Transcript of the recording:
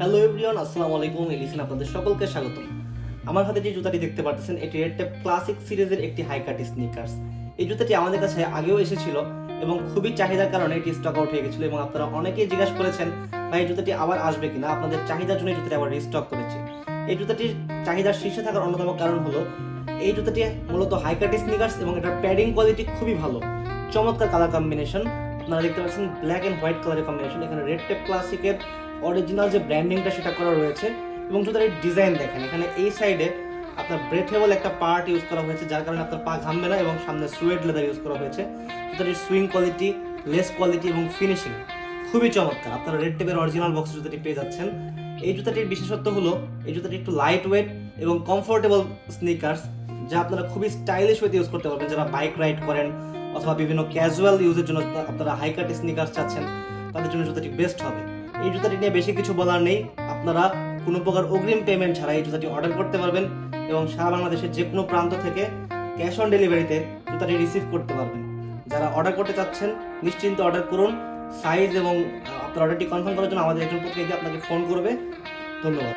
Hello everyone, আসসালামু আলাইকুম। Alice in আপনাদের সকলকে স্বাগতম। আমার হাতে যে জুতাটি দেখতে পাচ্ছেন এটি রেড টেপ ক্লাসিক সিরিজের একটি হাই কাট স্নিকার্স। এই জুতাটি আমাদের কাছে আগেও এসেছিল এবং খুবই চাহিদার কারণে এটি স্টক আউট হয়ে গেছিল এবং আপনারা অনেকেই জিজ্ঞাসা করেছেন ভাই এই জুতাটি আবার আসবে কিনা। আপনাদের চাহিদার জন্য এই জুতাটি আবার রিস্টক করেছি। এই জুতাটির চাহিদার শীর্ষে থাকার অন্যতম কারণ হলো এই জুতাটি মূলত হাই কাট স্নিকার্স এবং এটার প্যাডিং কোয়ালিটি খুবই ভালো। চমৎকার কালার কম্বিনেশন, আপনারা দেখতে পাচ্ছেন ব্ল্যাক এন্ড হোয়াইট কালারের কম্বিনেশন। এখানে রেড টেপ ক্লাসিকের অরিজিনাল যে ব্র্যান্ডিংটা সেটা করা রয়েছে এবং জুতার ডিজাইন দেখেন, এখানে এই সাইডে আপনার ব্রেথেবল একটা পার্ট ইউজ করা হয়েছে যার কারণে আপনার পা ঘামবে না এবং সামনে সুয়েড লেদার ইউজ করা হয়েছে। জুতাটির সুইং কোয়ালিটি, লেস কোয়ালিটি এবং ফিনিশিং খুবই চমৎকার। আপনারা রেড টেপের অরিজিনাল বক্স জুতাটি পেয়ে যাচ্ছেন। এই জুতাটির বিশেষত্ব হলো এই জুতাটি একটু লাইট ওয়েট এবং কমফোর্টেবল স্নিকার্স, যা আপনারা খুবই স্টাইলিশ ওয়েতে ইউজ করতে পারবেন। যারা বাইক রাইড করেন অথবা বিভিন্ন ক্যাজুয়াল ইউজের জন্য আপনারা হাই কাট স্নিকার্স চাচ্ছেন, তাদের জন্য জুতাটি বেস্ট হবে। এই জুতাটি নিয়ে বেশি কিছু বলার নেই, আপনারা কোনো প্রকার অগ্রিম পেমেন্ট ছাড়া এই জুতাটি অর্ডার করতে পারবেন এবং সারা বাংলাদেশের যে কোনো প্রান্ত থেকে ক্যাশ অন ডেলিভারিতে জুতাটি রিসিভ করতে পারবেন। যারা অর্ডার করতে চাচ্ছেন নিশ্চিন্তে অর্ডার করুন। সাইজ এবং আপনার অর্ডারটি কনফার্ম করার জন্য আমাদের একজন প্রতিনিধি আপনাকে ফোন করবে। ধন্যবাদ।